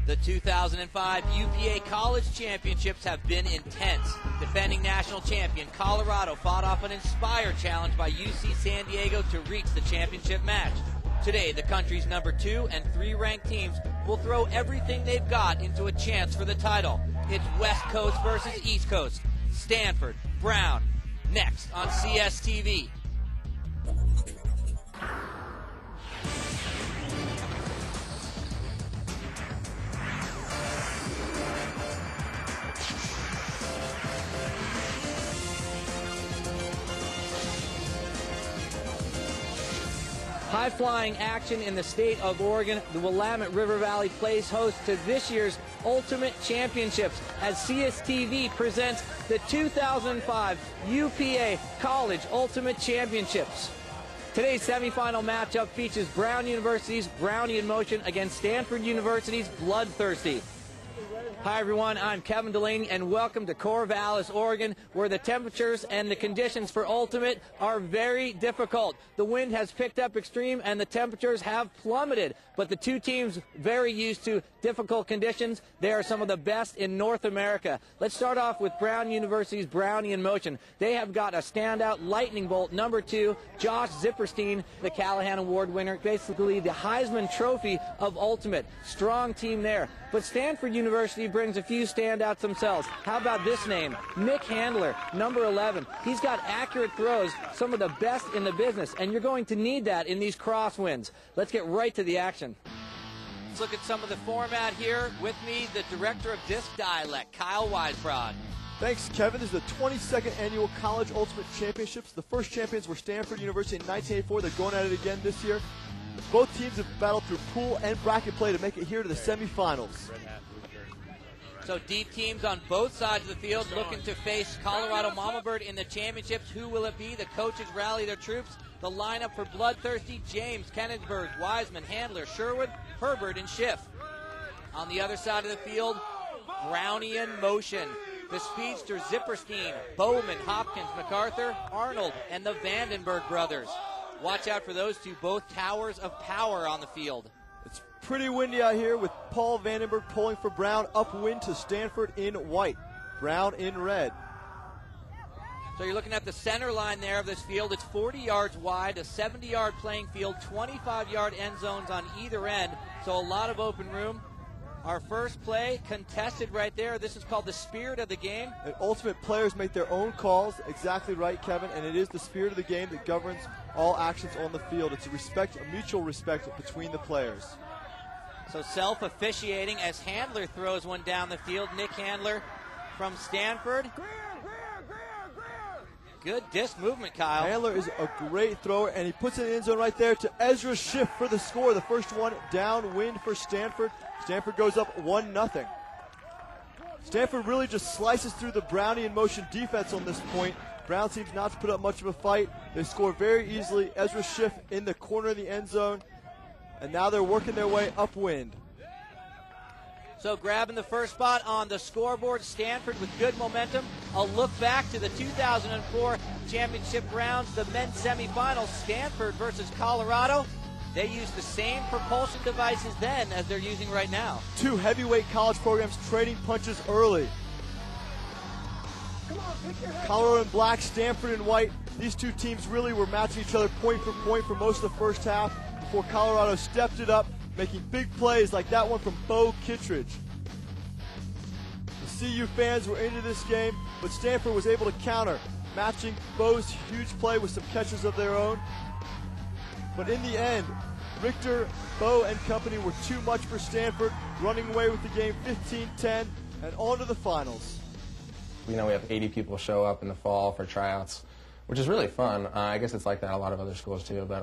The 2005 UPA College Championships have been intense. Defending national champion Colorado fought off an inspired challenge by UC San Diego to reach the championship match. Today, the country's number 2 and 3 ranked teams will throw everything they've got into a chance for the title. It's West Coast versus East Coast. Stanford, Brown, next on CSTV. High-flying action in the state of Oregon. The Willamette River Valley plays host to this year's Ultimate Championships as CSTV presents the 2005 UPA College Ultimate Championships. Today's semifinal matchup features Brown University's Brownie in Motion against Stanford University's Bloodthirsty. Hi everyone, I'm Kevin Delaney and welcome to Corvallis, Oregon, where the temperatures and the conditions for Ultimate are very difficult. The wind has picked up extreme and the temperatures have plummeted, but the two teams very used to difficult conditions. They are some of the best in North America. Let's start off with Brown University's Brownie in Motion. They have got a standout lightning bolt, number 2, Josh Zipperstein, the Callahan Award winner, basically the Heisman Trophy of Ultimate. Strong team there. But Stanford University brings a few standouts themselves. How about this name? Nick Handler, number 11. He's got accurate throws, some of the best in the business, and you're going to need that in these crosswinds. Let's get right to the action. Let's look at some of the format here. With me, the director of Disc Dialect, Kyle Weisbrod. Thanks, Kevin. This is the 22nd annual College Ultimate Championships. The first champions were Stanford University in 1984. They're going at it again this year. Both teams have battled through pool and bracket play to make it here to the semifinals. So deep teams on both sides of the field looking to face Colorado Mama Bird in the championships. Who will it be? The coaches rally their troops. The lineup for Bloodthirsty: James, Kenigsburg, Wiseman, Handler, Sherwood, Herbert, and Schiff. On the other side of the field, Brownie in Motion. The speedster Zipperstein, Bowman, Hopkins, MacArthur, Arnold, and the Vandenberg brothers. Watch out for those two, both towers of power on the field. It's pretty windy out here with Paul Vandenberg pulling for Brown, upwind to Stanford in white, Brown in red. So you're looking at the center line there of this field. It's 40 yards wide, a 70-yard playing field, 25-yard end zones on either end, so a lot of open room. Our first play contested right there. This is called the spirit of the game. And Ultimate players make their own calls. Exactly right, Kevin. And it is the spirit of the game that governs all actions on the field. It's a mutual respect between the players. So self-officiating as Handler throws one down the field. Nick Handler from Stanford. Good disc movement, Kyle. Handler is a great thrower, and he puts it in the end zone right there to Ezra Schiff for the score. The first one downwind for Stanford. Stanford goes up 1-0. Stanford really just slices through the Brownie in Motion defense on this point. Brown seems not to put up much of a fight. They score very easily. Ezra Schiff in the corner of the end zone. And now they're working their way upwind. So grabbing the first spot on the scoreboard, Stanford with good momentum. A look back to the 2004 championship rounds, the men's semifinals, Stanford versus Colorado. They used the same propulsion devices then as they're using right now. Two heavyweight college programs trading punches early. Colorado in black, Stanford in white. These two teams really were matching each other point for point for most of the first half before Colorado stepped it up, making big plays like that one from Bo Kittredge. The CU fans were into this game, but Stanford was able to counter, matching Bo's huge play with some catches of their own. But in the end, Richter, Bo, and company were too much for Stanford, running away with the game 15-10 and on to the finals. You know, we have 80 people show up in the fall for tryouts, which is really fun. I guess it's like that at a lot of other schools too, but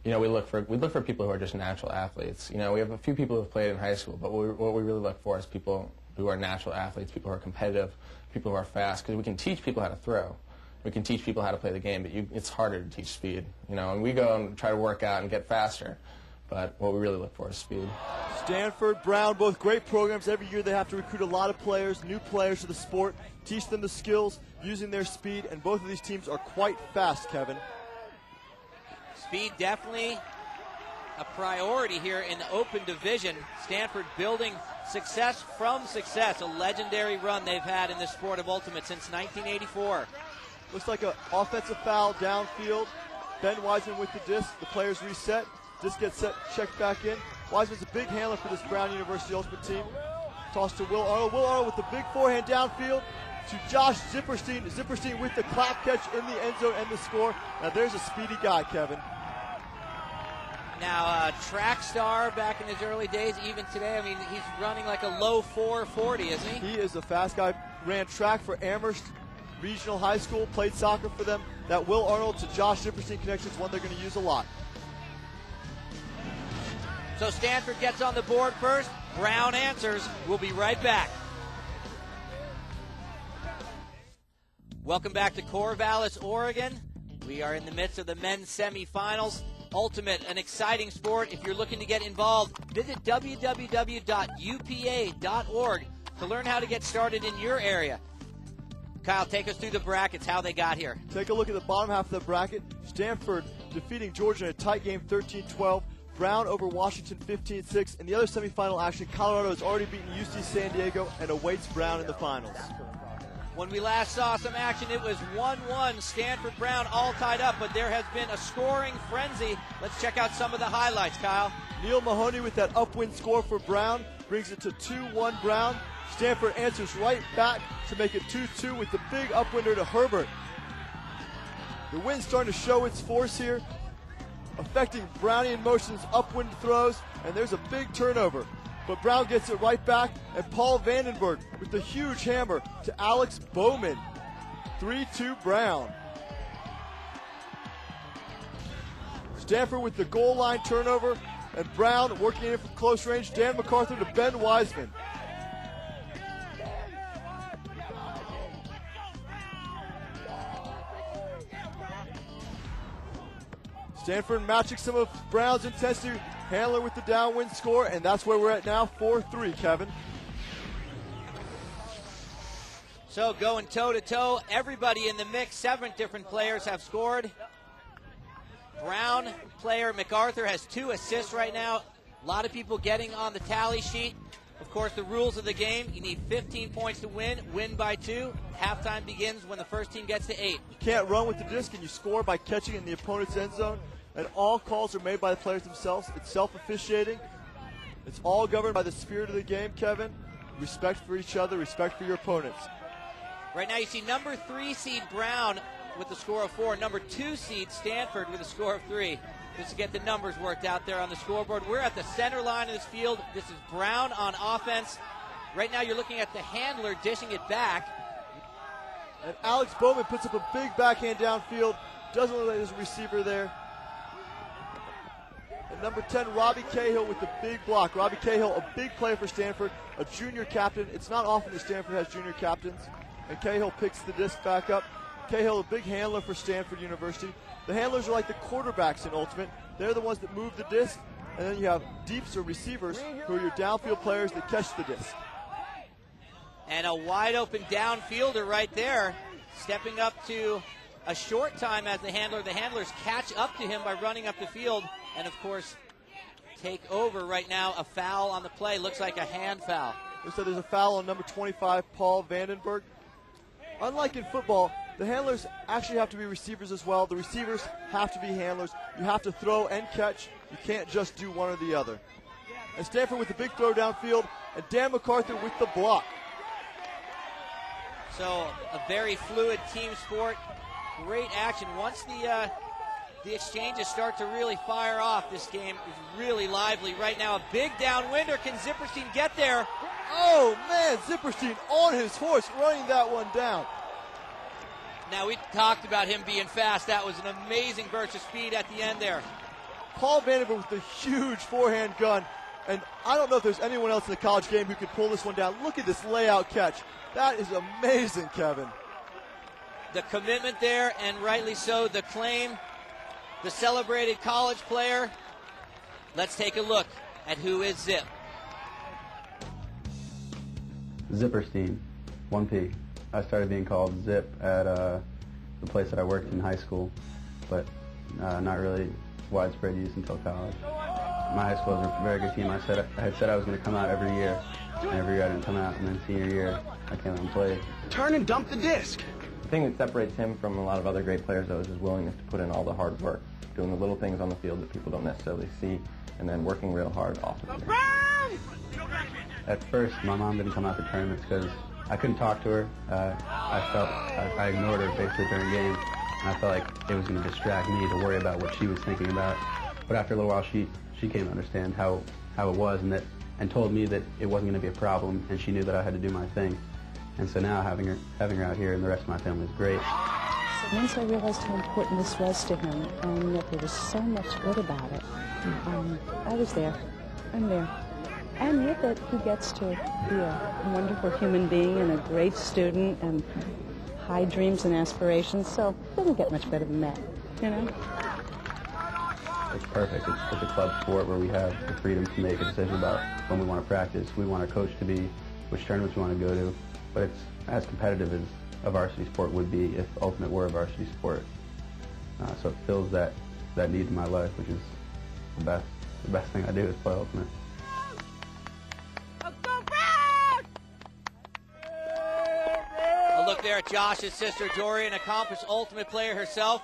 you know, we look for people who are just natural athletes. You know, we have a few people who have played in high school, but what we really look for is people who are natural athletes, people who are competitive, people who are fast, because we can teach people how to throw. We can teach people how to play the game, but it's harder to teach speed. You know, and we go and try to work out and get faster, but what we really look for is speed. Stanford, Brown, both great programs. Every year they have to recruit a lot of players, new players to the sport, teach them the skills, using their speed, and both of these teams are quite fast, Kevin. Speed definitely a priority here in the Open Division. Stanford building success from success, a legendary run they've had in the sport of Ultimate since 1984. Looks like an offensive foul downfield. Ben Wiseman with the disc. The players reset. Disc gets set, checked back in. Wiseman's a big handler for this Brown University Ultimate team. Toss to Will Arnold. Will Arnold with the big forehand downfield to Josh Zipperstein. Zipperstein with the clap catch in the end zone and the score. Now there's a speedy guy, Kevin. Now, track star back in his early days, even today, I mean, he's running like a low 4.40, isn't he? He is a fast guy. Ran track for Amherst Regional High School, played soccer for them. That Will Arnold to Josh Zipperstein connection is one they're going to use a lot. So Stanford gets on the board first. Brown answers. We'll be right back. Welcome back to Corvallis, Oregon. We are in the midst of the men's semifinals. Ultimate, an exciting sport. If you're looking to get involved, visit www.upa.org to learn how to get started in your area. Kyle, take us through the brackets, how they got here. Take a look at the bottom half of the bracket. Stanford defeating Georgia in a tight game, 13-12. Brown over Washington, 15-6. In the other semifinal action, Colorado has already beaten UC San Diego and awaits Brown in the finals. When we last saw some action, it was 1-1, Stanford-Brown all tied up, but there has been a scoring frenzy. Let's check out some of the highlights, Kyle. Neil Mahoney with that upwind score for Brown brings it to 2-1 Brown. Stanford answers right back to make it 2-2 with the big upwinder to Herbert. The wind's starting to show its force here, affecting Brownian motion's upwind throws, and there's a big turnover. But Brown gets it right back, and Paul Vandenberg with the huge hammer to Alex Bowman. 3-2 Brown. Stanford with the goal line turnover, and Brown working in from close range. Dan MacArthur to Ben Wiseman. Stanford matching some of Brown's intensity. Handler with the downwind score, and that's where we're at now, 4-3, Kevin. So going toe-to-toe, everybody in the mix, 7 different players have scored. Brown player MacArthur has 2 assists right now. A lot of people getting on the tally sheet. Of course, the rules of the game, you need 15 points to win by 2. Halftime begins when the first team gets to 8. You can't run with the disc, and you score by catching in the opponent's end zone. And all calls are made by the players themselves. It's self-officiating. It's all governed by the spirit of the game, Kevin. Respect for each other, respect for your opponents. Right now you see number 3 seed Brown with a score of 4, number 2 seed Stanford with a score of 3. Just to get the numbers worked out there on the scoreboard. We're at the center line of this field. This is Brown on offense. Right now you're looking at the handler dishing it back. And Alex Bowman puts up a big backhand downfield. Doesn't look like there's a receiver there. And number 10, Robbie Cahill with the big block. Robbie Cahill, a big player for Stanford, a junior captain. It's not often that Stanford has junior captains. And Cahill picks the disc back up. Cahill, a big handler for Stanford University. The handlers are like the quarterbacks in Ultimate. They're the ones that move the disc. And then you have deeps or receivers who are your downfield players that catch the disc. And a wide open downfielder right there, stepping up to a short time as the handler. The handlers catch up to him by running up the field and, of course, take over right now. A foul on the play. Looks like a hand foul. So there's a foul on number 25, Paul Vandenberg. Unlike in football, the handlers actually have to be receivers as well. The receivers have to be handlers. You have to throw and catch. You can't just do one or the other. And Stanford with the big throw downfield, and Dan MacArthur with the block. So a very fluid team sport. Great action. Once the exchanges start to really fire off, this game is really lively right now. A big downwinder. Can Zipperstein get there? Oh, man, Zipperstein on his horse running that one down. Now, we talked about him being fast. That was an amazing burst of speed at the end there. Paul Vandenberg with the huge forehand gun. And I don't know if there's anyone else in the college game who could pull this one down. Look at this layout catch. That is amazing, Kevin. The commitment there, and rightly so. The claim, the celebrated college player. Let's take a look at who is Zip. Zipperstein, 1P. I started being called Zip at the place that I worked in high school, but not really widespread use until college. my high school was a very good team. I had said I was going to come out every year, and every year I didn't come out. And then senior year, I came out and played. Turn and dump the disc. The thing that separates him from a lot of other great players, though, is his willingness to put in all the hard work, doing the little things on the field that people don't necessarily see, and then working real hard off of it. At first, my mom didn't come out to tournaments because I couldn't talk to her. I ignored her basically during games, and I felt like it was going to distract me to worry about what she was thinking about. But after a little while, she came to understand how it was, and told me that it wasn't going to be a problem, and she knew that I had to do my thing. And so now having her out here and the rest of my family is great. Once I realized how important this was to him and that there was so much good about it, I was there. I'm there. And with it, he gets to be a wonderful human being and a great student and high dreams and aspirations, so it doesn't get much better than that, you know? It's perfect. It's a club sport where we have the freedom to make a decision about when we want to practice, we want our coach to be, which tournaments we want to go to, but it's as competitive as a varsity sport would be if Ultimate were a varsity sport. So it fills that need in my life, which is the best thing I do is play Ultimate. A look there at Josh's sister Dory, an accomplished Ultimate player herself.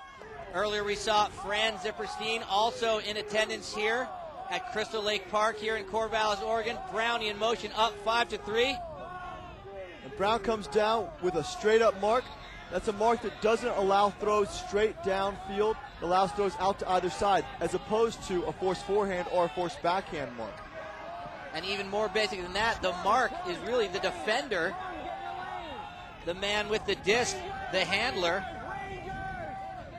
Earlier we saw Fran Zipperstein also in attendance here at Crystal Lake Park here in Corvallis, Oregon. Brownie in motion up 5-3. And Brown comes down with a straight up mark. That's a mark that doesn't allow throws straight downfield. It allows throws out to either side, as opposed to a forced forehand or a forced backhand mark. And even more basic than that, the mark is really the defender, the man with the disc, the handler.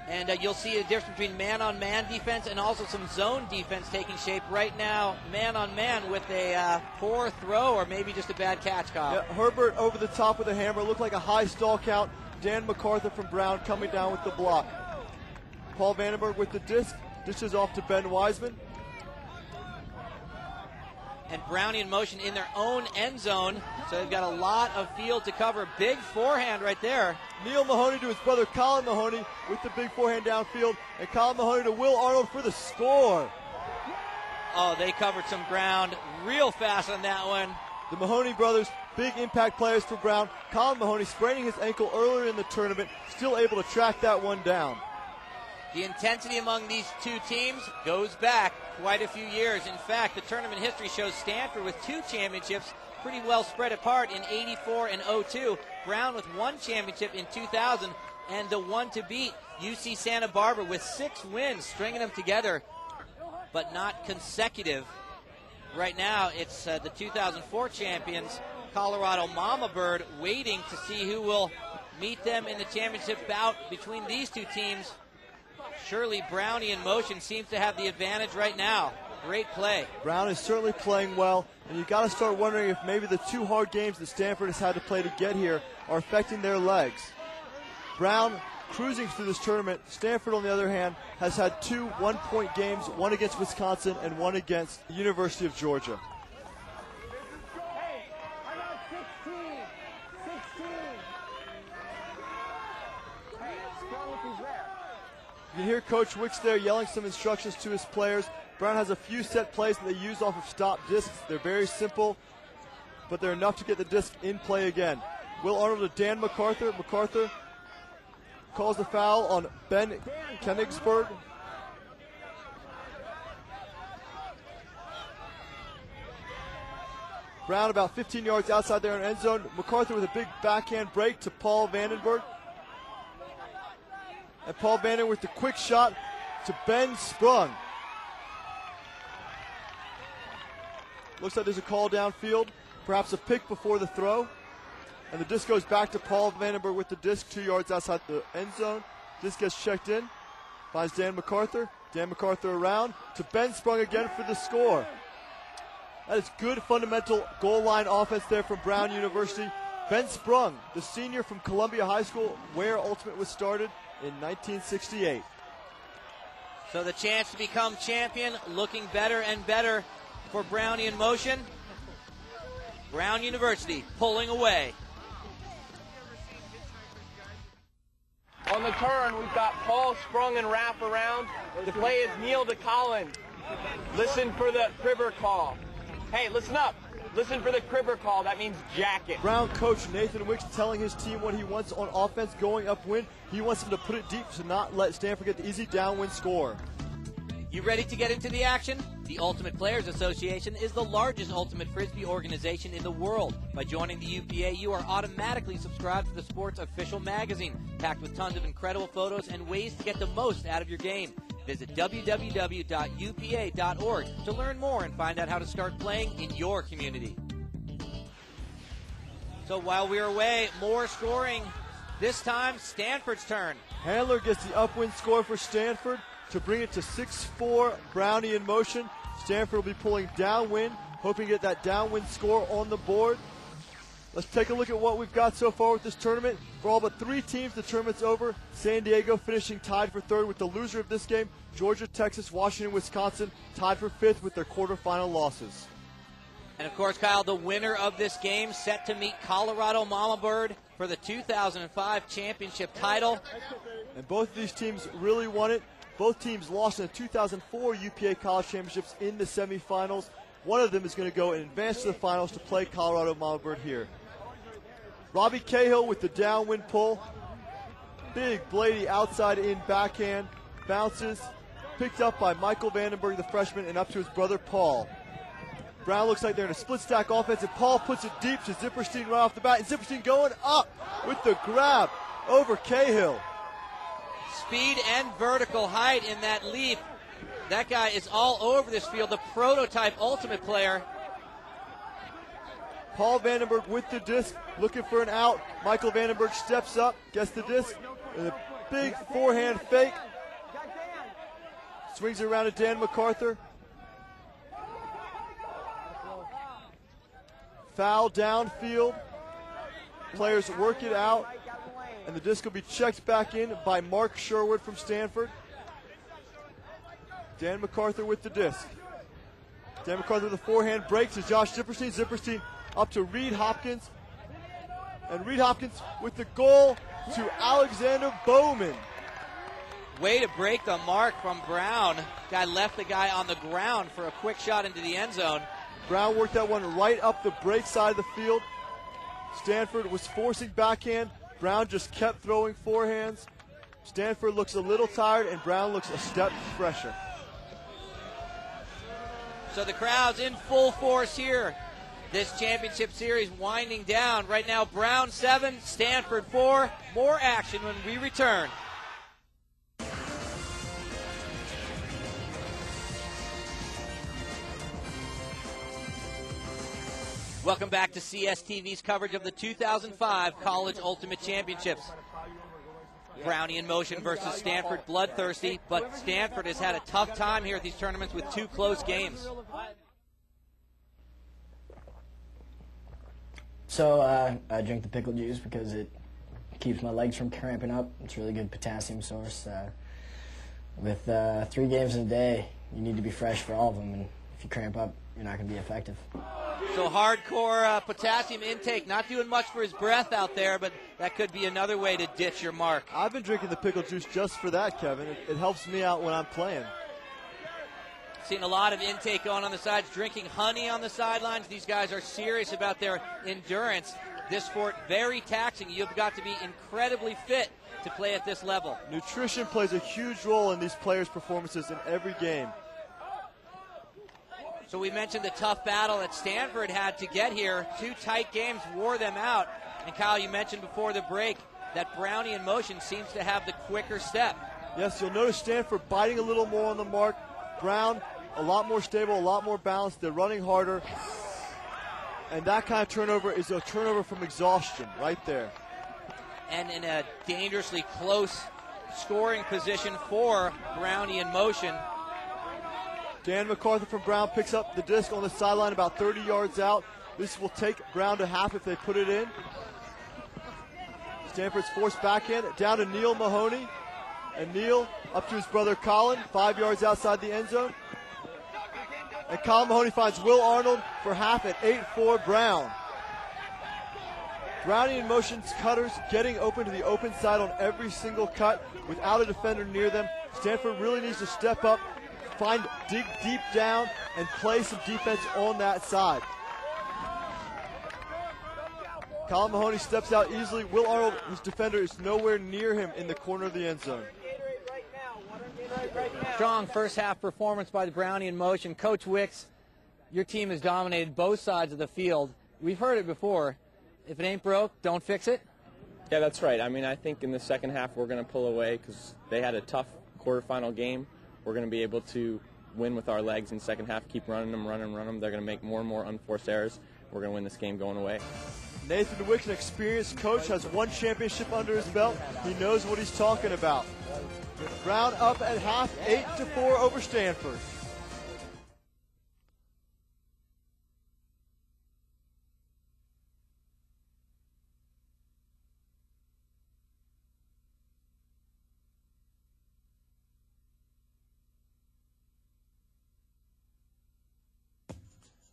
And you'll see a difference between man-on-man defense and also some zone defense taking shape right now. Man-on-man with a poor throw or maybe just a bad catch, Kyle. Yeah, Herbert over the top with a hammer. Looked like a high stall count. Dan MacArthur from Brown coming down with the block. Paul Vandenberg with the disc. Dishes off to Ben Wiseman. And Brownie in motion in their own end zone. So they've got a lot of field to cover. Big forehand right there. Neil Mahoney to his brother Colin Mahoney with the big forehand downfield. And Colin Mahoney to Will Arnold for the score. Oh, they covered some ground real fast on that one. The Mahoney brothers, big impact players for Brown. Colin Mahoney spraining his ankle earlier in the tournament, still able to track that one down. The intensity among these two teams goes back quite a few years. In fact, the tournament history shows Stanford with 2 championships pretty well spread apart in '84 and '02. Brown with 1 championship in 2000 and the one to beat UC Santa Barbara with 6 wins, stringing them together, but not consecutive. Right now, it's the 2004 champions, Colorado Mama Bird, waiting to see who will meet them in the championship bout between these two teams. Surely Brownie in motion seems to have the advantage right now. Great play. Brown is certainly playing well, and you've got to start wondering if maybe the 2 hard games that Stanford has had to play to get here are affecting their legs. Brown cruising through this tournament. Stanford, on the other hand, has had 2 one-point games, one against Wisconsin and one against the University of Georgia. You can hear Coach Wicks there yelling some instructions to his players. Brown has a few set plays that they use off of stop discs. They're very simple, but they're enough to get the disc in play again. Will Arnold to Dan MacArthur. MacArthur calls the foul on Ben Kenigsberg. Brown about 15 yards outside their own end zone. MacArthur with a big backhand break to Paul Vandenberg. And Paul Vandenberg with the quick shot to Ben Sprung. Looks like there's a call downfield, perhaps a pick before the throw. And the disc goes back to Paul Vandenberg with the disc 2 yards outside the end zone. Disc gets checked in, finds Dan MacArthur. Dan MacArthur around to Ben Sprung again for the score. That is good fundamental goal line offense there from Brown University. Ben Sprung, the senior from Columbia High School, where Ultimate was started in 1968. So the chance to become champion looking better and better for Brownie in motion. Brown University pulling away. On the turn, we've got Paul Sprung and wrap around. The play is Neil to Colin. Listen for the cribber call. Hey, listen up. Listen for the cribber call. That means jacket. Brown coach Nathan Wicks telling his team what he wants on offense going upwind. He wants them to put it deep to not let Stanford get the easy downwind score. You ready to get into the action? The Ultimate Players Association is the largest ultimate frisbee organization in the world. By joining the UPA, you are automatically subscribed to the sport's official magazine, packed with tons of incredible photos and ways to get the most out of your game. Visit www.upa.org to learn more and find out how to start playing in your community. So while we're away, more scoring. This time, Stanford's turn. Handler gets the upwind score for Stanford to bring it to 6-4. Brownie in motion. Stanford will be pulling downwind, hoping to get that downwind score on the board. Let's take a look at what we've got so far with this tournament. For all but 3 teams, the tournament's over. San Diego finishing tied for 3rd with the loser of this game. Georgia, Texas, Washington, Wisconsin tied for 5th with their quarterfinal losses. And of course, Kyle, the winner of this game set to meet Colorado Mama Bird for the 2005 championship title. And both of these teams really won it. Both teams lost in the 2004 UPA College Championships in the semifinals. One of them is going to go and advance to the finals to play Colorado Mama Bird here. Robbie Cahill with the downwind pull. Big Blady outside in backhand. Bounces. Picked up by Michael Vandenberg, the freshman, and up to his brother Paul. Brown looks like they're in a split stack offense, and Paul puts it deep to Zipperstein right off the bat. And Zipperstein going up with the grab over Cahill. Speed and vertical height in that leap. That guy is all over this field, the prototype ultimate player. Paul Vandenberg with the disc, looking for an out. Michael Vandenberg steps up, gets the disc, and a big forehand fake. Swings it around to Dan MacArthur. Foul downfield. Players work it out, and the disc will be checked back in by Mark Sherwood from Stanford. Dan MacArthur with the disc. Dan MacArthur with the forehand breaks to Josh Zipperstein. Zipperstein up to Reed Hopkins. And Reed Hopkins with the goal to Alexander Bowman. Way to break the mark from Brown. Guy left the guy on the ground for a quick shot into the end zone. Brown worked that one right up the break side of the field. Stanford was forcing backhand. Brown just kept throwing forehands. Stanford looks a little tired, and Brown looks a step fresher. So the crowd's in full force here. This championship series winding down. Right now, Brown 7, Stanford 4. More action when we return. Welcome back to CSTV's coverage of the 2005 College Ultimate Championships. Brownie in motion versus Stanford, bloodthirsty, but Stanford has had a tough time here at these tournaments with 2 close games. So I drink the pickle juice because it keeps my legs from cramping up. It's a really good potassium source. With 3 games in a day, you need to be fresh for all of them, and if you cramp up, you're not going to be effective. So hardcore potassium intake, not doing much for his breath out there, but that could be another way to ditch your mark. I've been drinking the pickle juice just for that, Kevin. It helps me out when I'm playing. Seen a lot of intake going on the sides, drinking honey on the sidelines. These guys are serious about their endurance. This sport, very taxing. You've got to be incredibly fit to play at this level. Nutrition plays a huge role in these players' performances in every game. So we mentioned the tough battle that Stanford had to get here. 2 tight games wore them out. And Kyle, you mentioned before the break that Brownie in motion seems to have the quicker step. Yes, you'll notice Stanford biting a little more on the mark. Brown, a lot more stable, a lot more balanced. They're running harder. And that kind of turnover is a turnover from exhaustion right there. And in a dangerously close scoring position for Brownie in motion. Dan MacArthur from Brown picks up the disc on the sideline about 30 yards out. This will take Brown to half if they put it in. Stanford's forced backhand down to Neil Mahoney. And Neil up to his brother Colin, 5 yards outside the end zone. And Colin Mahoney finds Will Arnold for half at 8-4 Brown. Brownie in motion's cutters getting open to the open side on every single cut without a defender near them. Stanford really needs to step up, dig deep down and play some defense on that side. Colin Mahoney steps out easily. Will Arnold, his defender, is nowhere near him in the corner of the end zone. Strong first half performance by the Brownie in motion. Coach Wicks, your team has dominated both sides of the field. We've heard it before. If it ain't broke, don't fix it. Yeah, that's right. I mean, I think in the second half we're going to pull away because they had a tough quarterfinal game. We're going to be able to win with our legs in the second half, keep running them. They're going to make more and more unforced errors. We're going to win this game going away. Nathan Wicks, an experienced coach, has one championship under his belt. He knows what he's talking about. Brown up at half, 8-4 over Stanford.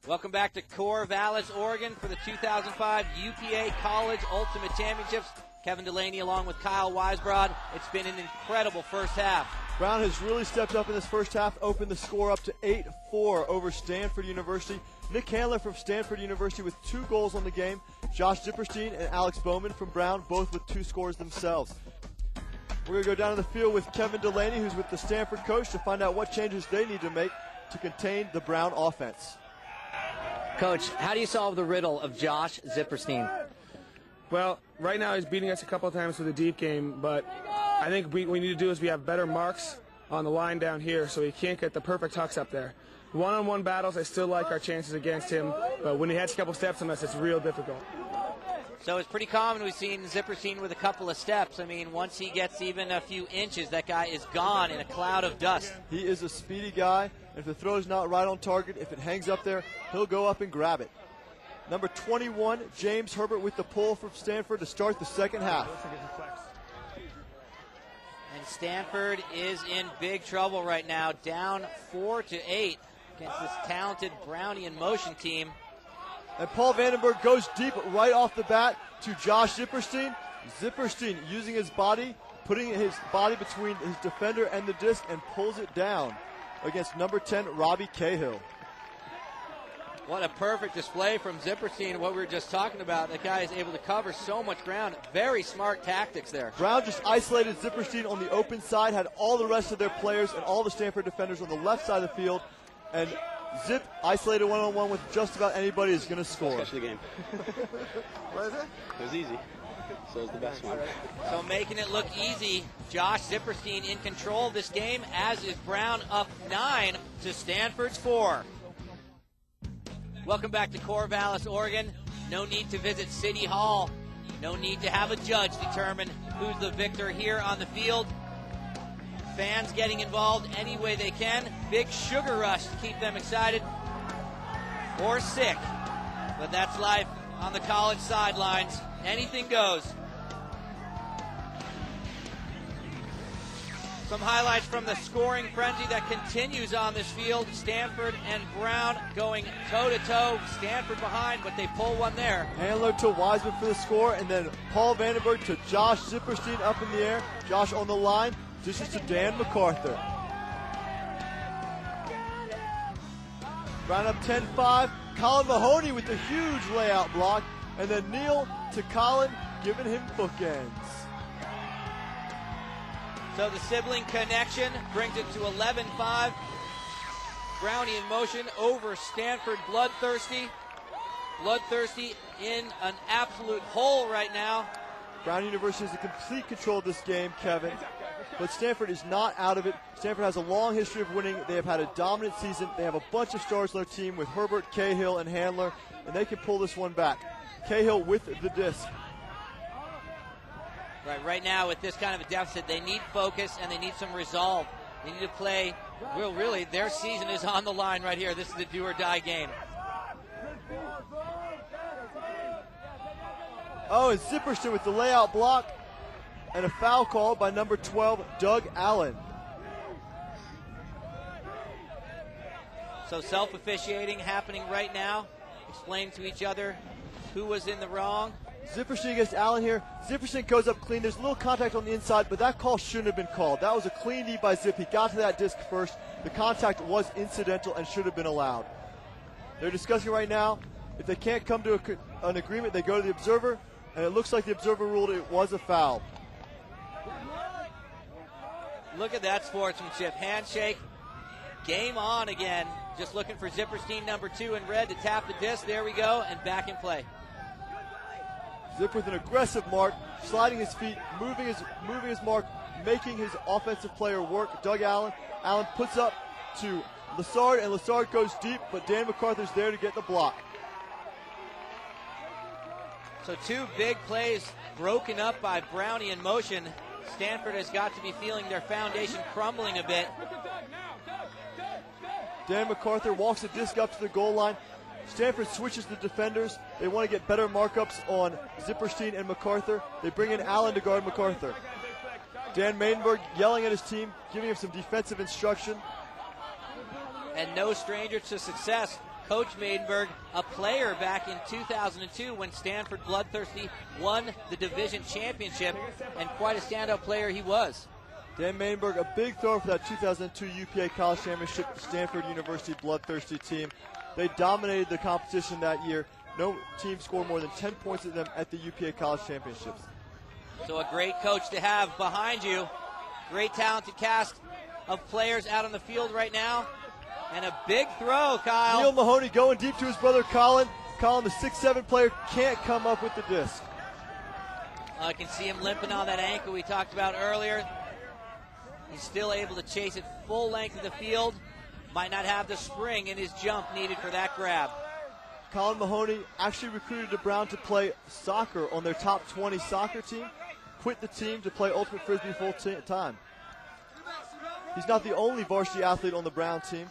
Welcome back to Corvallis, Oregon for the 2005 UPA College Ultimate Championships. Kevin Delaney along with Kyle Weisbrod. It's been an incredible first half. Brown has really stepped up in this first half, opened the score up to 8-4 over Stanford University. Nick Handler from Stanford University with 2 goals on the game. Josh Dipperstein and Alex Bowman from Brown, both with 2 scores themselves. We're going to go down to the field with Kevin Delaney, who's with the Stanford coach, to find out what changes they need to make to contain the Brown offense. Coach, how do you solve the riddle of Josh Zipperstein? Well, right now he's beating us a couple of times with a deep game, but I think what we need to do is we have better marks on the line down here, so he can't get the perfect hucks up there. One-on-one battles, I still like our chances against him, but when he has a couple steps on us, it's real difficult. So it's pretty common. We've seen Zipperstein with a couple of steps. I mean, once he gets even a few inches, that guy is gone in a cloud of dust. He is a speedy guy. If the throw is not right on target, if it hangs up there, he'll go up and grab it. Number 21, James Herbert with the pull from Stanford to start the second half. And Stanford is in big trouble right now, down 4-8 against this talented Brownie in motion team. And Paul Vandenberg goes deep right off the bat to Josh Zipperstein. Zipperstein using his body, putting his body between his defender and the disc, and pulls it down against number 10, Robbie Cahill. What a perfect display from Zipperstein, what we were just talking about. The guy is able to cover so much ground. Very smart tactics there. Brown just isolated Zipperstein on the open side, had all the rest of their players and all the Stanford defenders on the left side of the field, and Zip isolated one-on-one with just about anybody is going to score. Catch the game. What is it? It was easy. So it's the best one. So making it look easy, Josh Zipperstein in control of this game, as is Brown up 9 to Stanford's 4. Welcome back to Corvallis, Oregon. No need to visit City Hall. No need to have a judge determine who's the victor here on the field. Fans getting involved any way they can. Big sugar rush to keep them excited or sick. But that's life on the college sidelines. Anything goes. Some highlights from the scoring frenzy that continues on this field. Stanford and Brown going toe-to-toe. Stanford behind, but they pull one there. Handler to Wiseman for the score, and then Paul Vandenberg to Josh Zipperstein up in the air. Josh on the line. This is to Dan MacArthur. Brown up 10-5. Colin Mahoney with the huge layout block, and then Neal to Colin, giving him bookends. So the sibling connection brings it to 11-5. Brownie in motion over Stanford. Bloodthirsty in an absolute hole right now. Brown University has a complete control of this game, Kevin. But Stanford is not out of it. Stanford has a long history of winning. They have had a dominant season. They have a bunch of stars on their team with Herbert, Cahill, and Handler, and they can pull this one back. Cahill with the disc. Right now with this kind of a deficit, they need focus and they need some resolve. They need to play, well, really, their season is on the line right here. This is the do-or-die game. Oh, and Zipperstein with the layout block and a foul call by number 12, Doug Allen. So self-officiating happening right now. Explain to each other who was in the wrong. Zipperstein against Allen here. Zipperstein goes up clean. There's a little contact on the inside, but that call shouldn't have been called. That was a clean knee by Zip. He got to that disc first. The contact was incidental and should have been allowed. They're discussing right now. If they can't come to an agreement, they go to the observer, and it looks like the observer ruled it was a foul. Look at that sportsmanship. Handshake. Game on again. Just looking for Zipperstein, number 2 in red, to tap the disc. There we go, and back in play. Zip with an aggressive mark, sliding his feet, moving his mark, making his offensive player work. Doug Allen. Allen puts up to Lessard, and Lessard goes deep, but Dan MacArthur's there to get the block. So 2 big plays broken up by Brownie in motion. Stanford has got to be feeling their foundation crumbling a bit. Dan MacArthur walks the disc up to the goal line. Stanford switches the defenders. They want to get better markups on Zipperstein and MacArthur. They bring in Allen to guard MacArthur. Dan Maidenberg yelling at his team, giving him some defensive instruction. And no stranger to success, Coach Maidenberg, a player back in 2002 when Stanford Bloodthirsty won the division championship, and quite a standout player he was. Dan Maidenberg, a big thrower for that 2002 UPA College Championship Stanford University Bloodthirsty team. They dominated the competition that year. No team scored more than 10 points at them at the UPA College Championships. So a great coach to have behind you. Great talented cast of players out on the field right now. And a big throw, Kyle. Neil Mahoney going deep to his brother Colin. Colin, the 6'7" player, can't come up with the disc. I can see him limping on that ankle we talked about earlier. He's still able to chase it full length of the field. Might not have the spring in his jump needed for that grab. Colin Mahoney actually recruited to Brown to play soccer on their top 20 soccer team. Quit the team to play Ultimate Frisbee full time. He's not the only varsity athlete on the Brown team.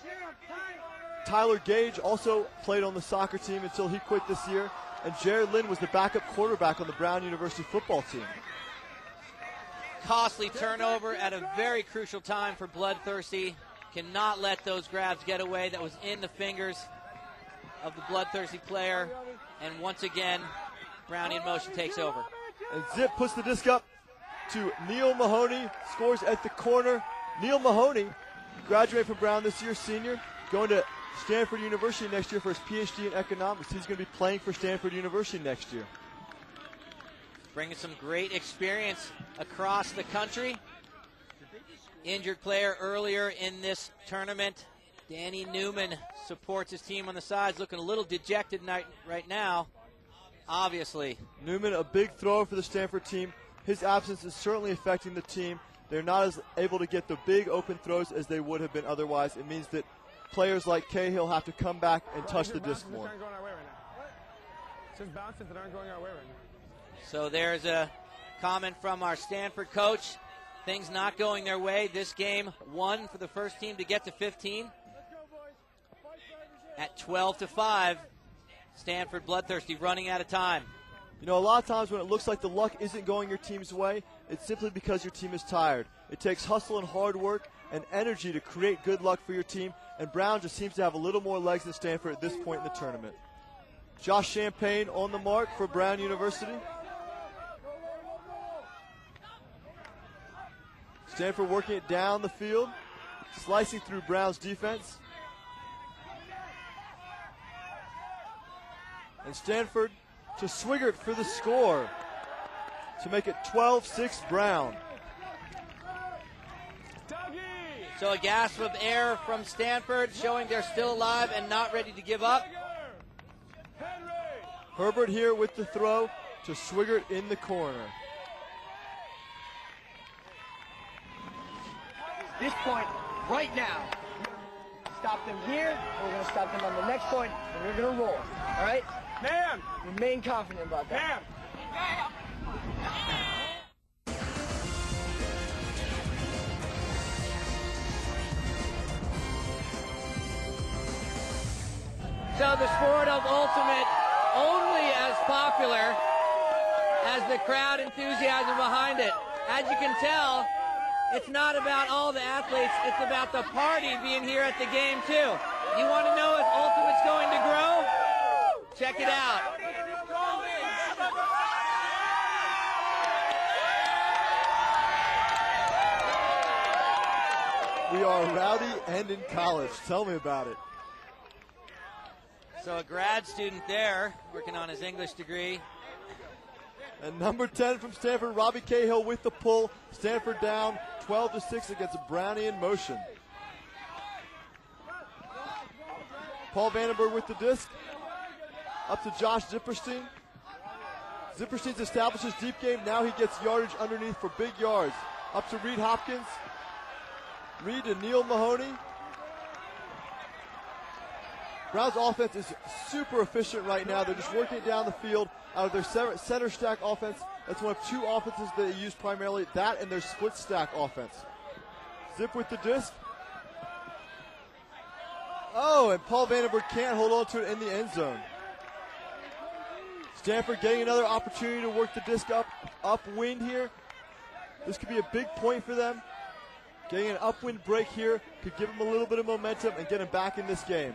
Tyler Gage also played on the soccer team until he quit this year. And Jared Lynn was the backup quarterback on the Brown University football team. Costly turnover at a very crucial time for Bloodthirsty. Cannot let those grabs get away. That was in the fingers of the Bloodthirsty player. And once again, Brownie in motion takes over. And Zip puts the disc up to Neil Mahoney, scores at the corner. Neil Mahoney graduated from Brown this year, senior, going to Stanford University next year for his PhD in economics. He's going to be playing for Stanford University next year. Bringing some great experience across the country. Injured player earlier in this tournament. Danny Newman supports his team on the sides, looking a little dejected right now, obviously. Newman, a big thrower for the Stanford team. His absence is certainly affecting the team. They're not as able to get the big open throws as they would have been otherwise. It means that players like Cahill have to come back and touch the disc more. Just bounces that aren't going our way right now. So there's a comment from our Stanford coach. Things not going their way. This game won for the first team to get to 15. At 12-5, Stanford Bloodthirsty running out of time. You know, a lot of times when it looks like the luck isn't going your team's way, it's simply because your team is tired. It takes hustle and hard work and energy to create good luck for your team, and Brown just seems to have a little more legs than Stanford at this point in the tournament. Josh Champagne on the mark for Brown University. Stanford working it down the field, slicing through Brown's defense. And Stanford to Swigert for the score to make it 12-6 Brown. So a gasp of air from Stanford, showing they're still alive and not ready to give up. Herbert here with the throw to Swigert in the corner. This point right now. Stop them here, and we're going to stop them on the next point, and we're going to roll. All right? Ma'am! Remain confident about that. Ma'am! So the sport of ultimate only as popular as the crowd enthusiasm behind it. As you can tell, it's not about all the athletes, it's about the party being here at the game too. You want to know if Ultimate's going to grow? Check it out. We are rowdy and in college. Tell me about it. So a grad student there working on his English degree. And number 10 from Stanford, Robbie Cahill with the pull. Stanford down 12-6 against Brownie in motion. Paul Vandenberg with the disc. Up to Josh Zipperstein. Zipperstein's established his deep game. Now he gets yardage underneath for big yards. Up to Reed Hopkins. Reed to Neil Mahoney. Brown's offense is super efficient right now. They're just working it down the field out of their center stack offense. That's one of two offenses that they use primarily, that and their split stack offense. Zip with the disc. Oh, and Paul Vandenberg can't hold on to it in the end zone. Stanford getting another opportunity to work the disc upwind here. This could be a big point for them. Getting an upwind break here could give them a little bit of momentum and get them back in this game.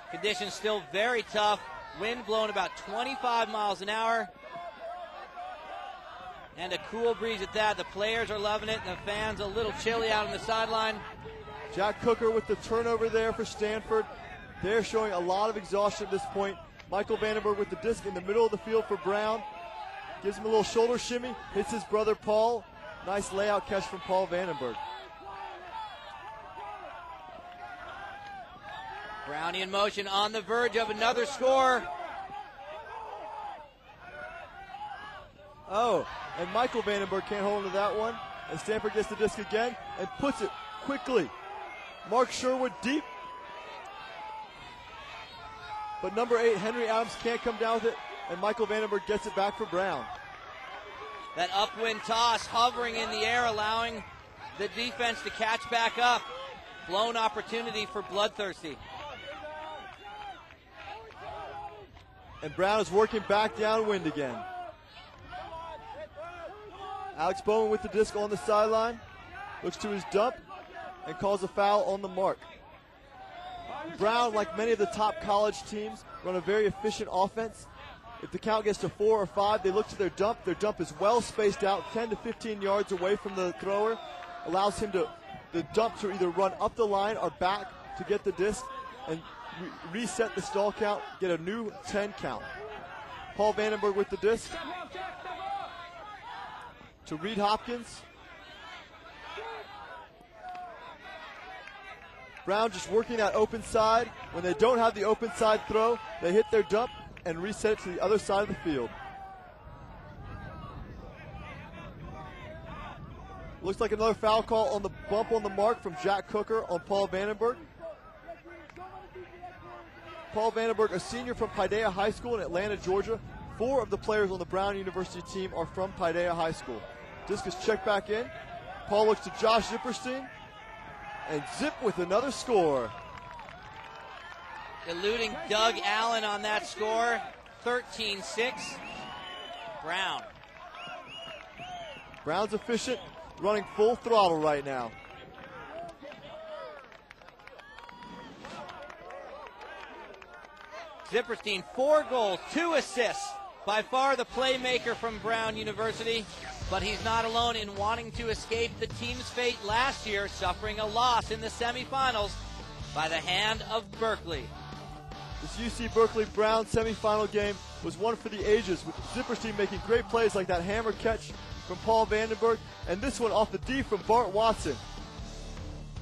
Conditions still very tough. Wind blowing about 25 miles an hour. And a cool breeze at that. The players are loving it, and the fans a little chilly out on the sideline. Jack Cooker with the turnover there for Stanford. They're showing a lot of exhaustion at this point. Michael Vandenberg with the disc in the middle of the field for Brown. Gives him a little shoulder shimmy. Hits his brother Paul. Nice layout catch from Paul Vandenberg. Brownie in motion on the verge of another score. Oh, and Michael Vandenberg can't hold on to that one. And Stanford gets the disc again and puts it quickly. Mark Sherwood deep. But number 8, Henry Adams, can't come down with it. And Michael Vandenberg gets it back for Brown. That upwind toss hovering in the air, allowing the defense to catch back up. Blown opportunity for Bloodthirsty. And Brown is working back downwind again. Alex Bowman with the disc on the sideline. Looks to his dump and calls a foul on the mark. Brown, like many of the top college teams, run a very efficient offense. If the count gets to 4 or 5, they look to their dump. Their dump is well spaced out, 10 to 15 yards away from the thrower. Allows him to, the dump to either run up the line or back to get the disc and reset the stall count, get a new 10 count. Paul Vandenberg with the disc. To Reed Hopkins. Brown just working that open side. When they don't have the open side throw, they hit their dump and reset it to the other side of the field. Looks like another foul call on the bump on the mark from Jack Cooker on Paul Vandenberg. Paul Vandenberg, a senior from Paideia High School in Atlanta, Georgia. 4 of the players on the Brown University team are from Paideia High School. Disc is checked back in. Paul looks to Josh Zipperstein. And Zip with another score. Eluding Doug Allen on that score. 13-6. Brown. Brown's efficient, running full throttle right now. Zipperstein, 4 goals, 2 assists. By far the playmaker from Brown University. But he's not alone in wanting to escape the team's fate last year, suffering a loss in the semifinals by the hand of Berkeley. This UC Berkeley Brown semifinal game was one for the ages, with Zipperstein making great plays like that hammer catch from Paul Vandenberg, and this one off the D from Bart Watson.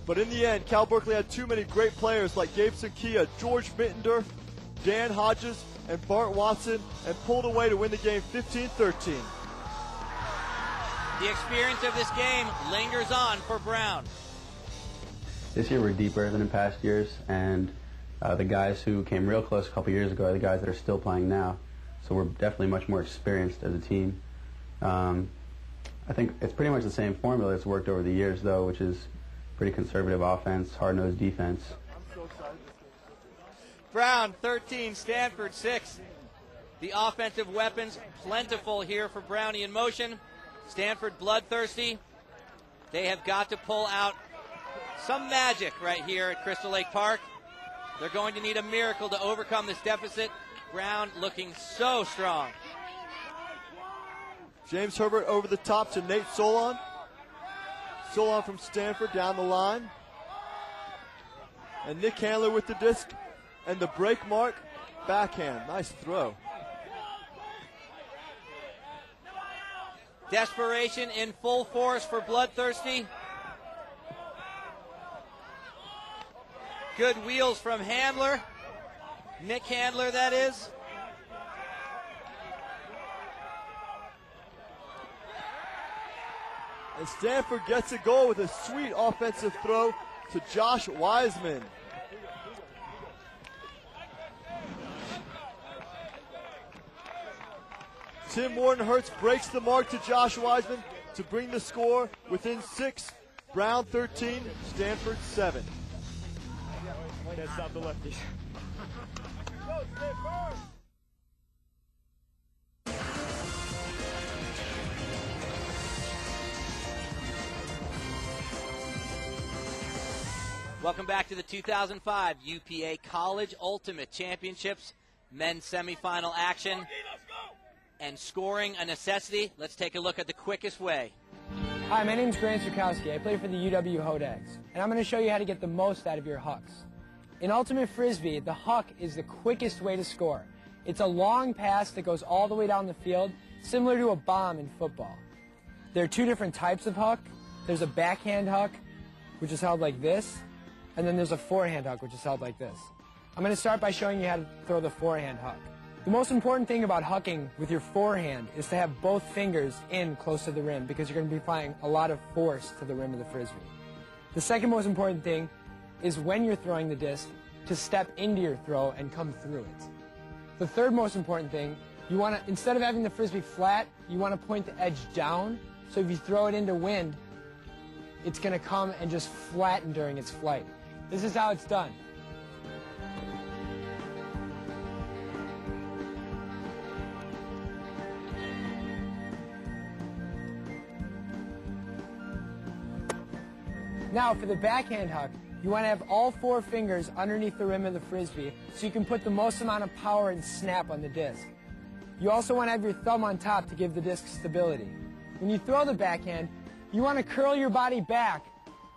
But in the end, Cal Berkeley had too many great players like Gabe Sunkia, George Mittendorf, Dan Hodges, and Bart Watson, and pulled away to win the game 15-13. The experience of this game lingers on for Brown. This year we're deeper than in past years, and the guys who came real close a couple years ago are the guys that are still playing now. So we're definitely much more experienced as a team. I think it's pretty much the same formula that's worked over the years, though, which is pretty conservative offense, hard-nosed defense. Brown 13, Stanford 6. The offensive weapons plentiful here for Brownie in motion. Stanford bloodthirsty. They have got to pull out some magic right here at Crystal Lake Park. They're going to need a miracle to overcome this deficit. Brown looking so strong. James Herbert over the top to Nate Solon. Solon from Stanford down the line. And Nick Handler with the disc and the break mark, backhand. Nice throw. Desperation in full force for Bloodthirsty. Good wheels from Handler. Nick Handler, that is. And Stanford gets a goal with a sweet offensive throw to Josh Wiseman. Tim Morton-Hertz breaks the mark to Josh Wiseman to bring the score within 6. Brown 13, Stanford 7. Can't stop the lefties. Welcome back to the 2005 UPA College Ultimate Championships men's semifinal action. And scoring a necessity. Let's take a look at the quickest way. Hi, my name is Grant Zukowski. I play for the UW Hodags, and I'm going to show you how to get the most out of your hucks. In Ultimate Frisbee, the huck is the quickest way to score. It's a long pass that goes all the way down the field, similar to a bomb in football. There are two different types of huck. There's a backhand huck, which is held like this, and then there's a forehand huck, which is held like this. I'm going to start by showing you how to throw the forehand huck. The most important thing about hucking with your forehand is to have both fingers in close to the rim because you're going to be applying a lot of force to the rim of the Frisbee. The second most important thing is when you're throwing the disc to step into your throw and come through it. The third most important thing, you want to, instead of having the Frisbee flat, you want to point the edge down, so if you throw it into wind, it's going to come and just flatten during its flight. This is how it's done. Now for the backhand huck, you want to have all 4 fingers underneath the rim of the Frisbee so you can put the most amount of power and snap on the disc. You also want to have your thumb on top to give the disc stability. When you throw the backhand, you want to curl your body back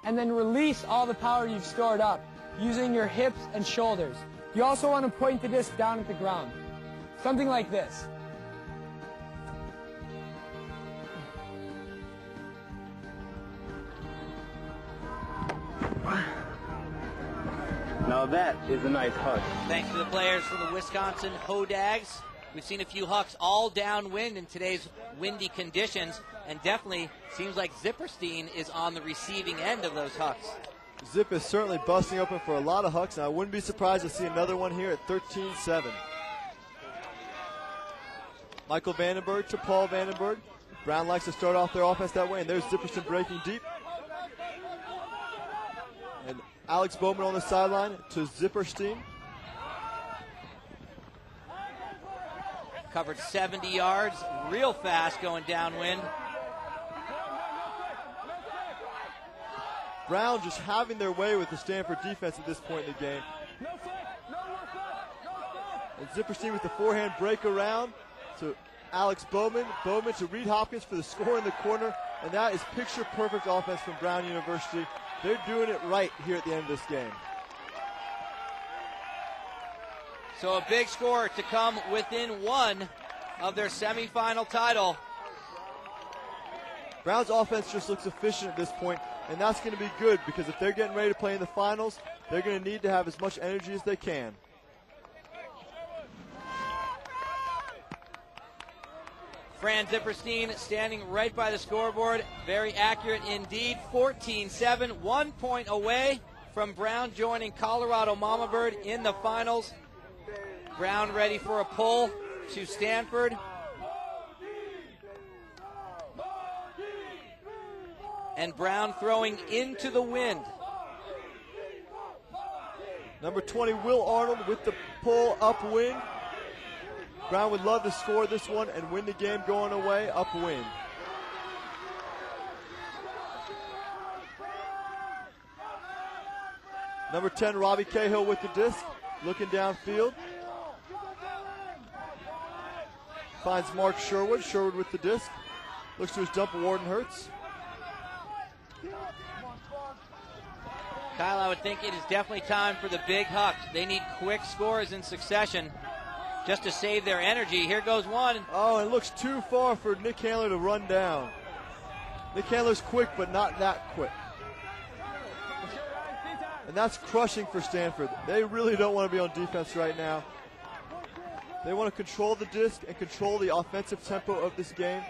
and then release all the power you've stored up using your hips and shoulders. You also want to point the disc down at the ground. Something like this. Now that is a nice huck. Thanks to the players from the Wisconsin Hodags. We've seen a few hucks all downwind in today's windy conditions, and definitely seems like Zipperstein is on the receiving end of those hucks. Zip is certainly busting open for a lot of hucks, and I wouldn't be surprised to see another one here at 13-7. Michael Vandenberg to Paul Vandenberg. Brown likes to start off their offense that way, and there's Zipperstein breaking deep. And Alex Bowman on the sideline to Zipperstein. Covered 70 yards, real fast going downwind. Brown just having their way with the Stanford defense at this point in the game. And Zipperstein with the forehand break around to Alex Bowman. Bowman to Reed Hopkins for the score in the corner. And that is picture-perfect offense from Brown University. They're doing it right here at the end of this game. So a big score to come within 1 of their semifinal title. Brown's offense just looks efficient at this point, and that's going to be good because if they're getting ready to play in the finals, they're going to need to have as much energy as they can. Fran Zipperstein standing right by the scoreboard. Very accurate indeed. 14-7, 1 point away from Brown joining Colorado Mama Bird in the finals. Brown ready for a pull to Stanford. And Brown throwing into the wind. Number 20, Will Arnold with the pull upwind. Brown would love to score this one and win the game going away upwind. Number 10, Robbie Cahill with the disc, looking downfield. Finds Mark Sherwood. Sherwood with the disc. Looks to his dump, Warden Hurts. Kyle, I would think it is definitely time for the big Hucks. They need quick scores in succession just to save their energy. Here goes one. Oh, it looks too far for Nick Handler to run down. Nick Handler's quick, but not that quick. And that's crushing for Stanford. They really don't want to be on defense right now. They want to control the disc and control the offensive tempo of this game.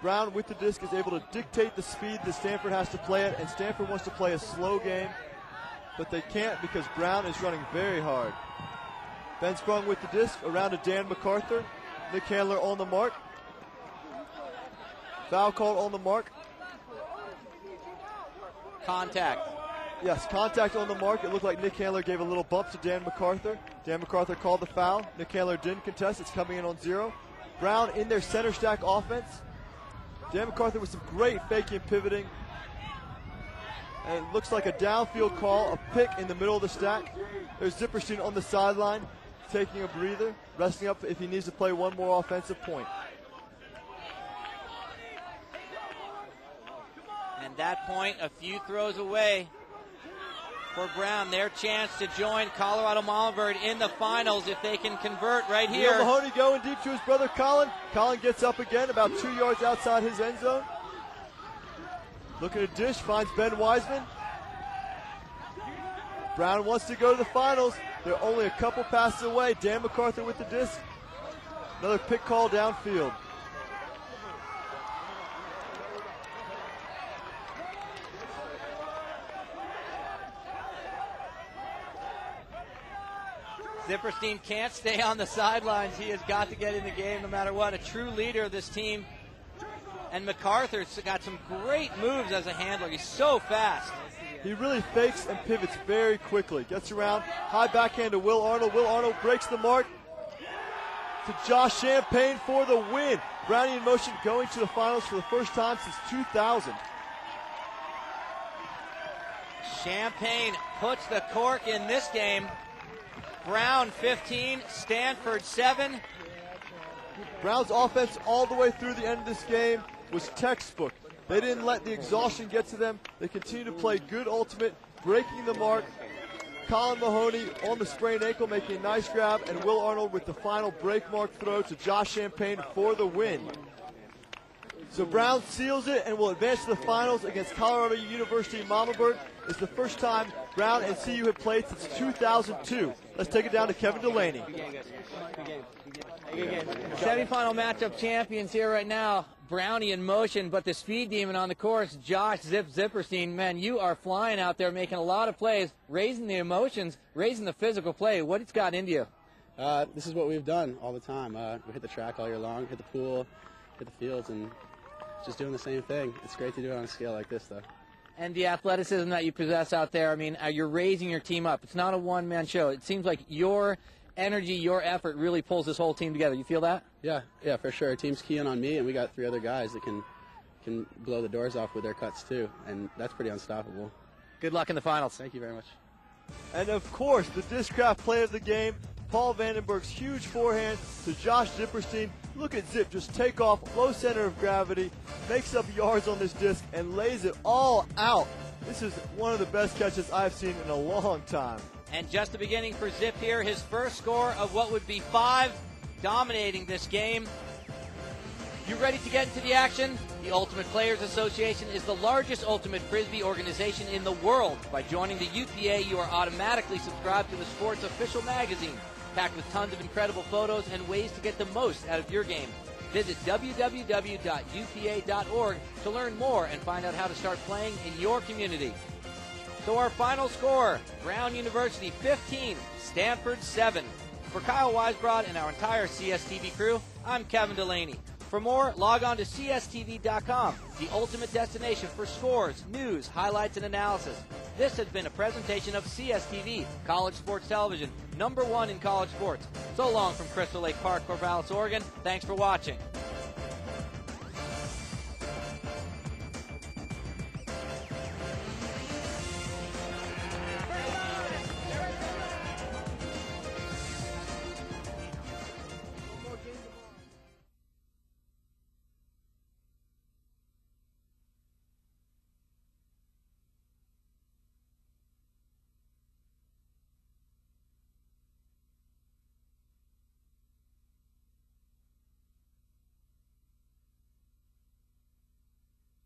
Brown with the disc is able to dictate the speed that Stanford has to play at, and Stanford wants to play a slow game, but they can't because Brown is running very hard. Ben Sprung with the disc around to Dan MacArthur. Nick Handler on the mark. Foul called on the mark. Contact. Yes, contact on the mark. It looked like Nick Handler gave a little bump to Dan MacArthur. Dan MacArthur called the foul. Nick Handler didn't contest. It's coming in on 0. Brown in their center stack offense. Dan MacArthur with some great faking and pivoting. And it looks like a downfield call, a pick in the middle of the stack. There's Zipperstein on the sideline, taking a breather, resting up if he needs to play one more offensive point. And that point a few throws away for Brown. Their chance to join Colorado Montverde in the finals if they can convert right here. Neil Mahoney going deep to his brother Colin. Colin gets up again about 2 yards outside his end zone. Looking to dish, finds Ben Wiseman. Brown wants to go to the finals. They're only a couple passes away. Dan MacArthur with the disc. Another pick call downfield. Zipperstein can't stay on the sidelines. He has got to get in the game no matter what. A true leader of this team. And MacArthur's got some great moves as a handler. He's so fast. He really fakes and pivots very quickly. Gets around, high backhand to Will Arnold. Will Arnold breaks the mark to Josh Champagne for the win. Brownie in motion going to the finals for the first time since 2000. Champagne puts the cork in this game. Brown 15, Stanford 7. Brown's offense all the way through the end of this game was textbook. They didn't let the exhaustion get to them. They continued to play good ultimate, breaking the mark. Colin Mahoney on the sprained ankle making a nice grab, and Will Arnold with the final break mark throw to Josh Champagne for the win. So Brown seals it and will advance to the finals against Colorado University Montverde. It's the first time Brown and CU have played since 2002. Let's take it down to Kevin Delaney. Semi-final matchup champions here right now. Brownie in motion, but the speed demon on the course, Josh Zipperstein. Man, you are flying out there, making a lot of plays, raising the emotions, raising the physical play. What it's got into you? This is what we've done all the time. We hit the track all year long, hit the pool, hit the fields, and just doing the same thing. It's great to do it on a scale like this, though. And the athleticism that you possess out there, I mean, you're raising your team up. It's not a one-man show. It seems like your energy, your effort really pulls this whole team together. You feel that? Yeah, for sure. Our team's keying on me, and we got 3 other guys that can blow the doors off with their cuts, too, and that's pretty unstoppable. Good luck in the finals. Thank you very much. And, of course, the Discraft play of the game, Paul Vandenberg's huge forehand to Josh Zipperstein. Look at Zip just take off, low center of gravity, makes up yards on this disc, and lays it all out. This is one of the best catches I've seen in a long time. And just the beginning for Zip here, his first score of what would be 5, dominating this game. You ready to get into the action? The Ultimate Players Association is the largest ultimate frisbee organization in the world. By joining the UPA, you are automatically subscribed to the sport's official magazine, packed with tons of incredible photos and ways to get the most out of your game. Visit www.upa.org to learn more and find out how to start playing in your community. So our final score, Brown University 15, Stanford 7. For Kyle Weisbrod and our entire CSTV crew, I'm Kevin Delaney. For more, log on to CSTV.com, the ultimate destination for scores, news, highlights, and analysis. This has been a presentation of CSTV, College Sports Television, #1 in college sports. So long from Crystal Lake Park, Corvallis, Oregon. Thanks for watching.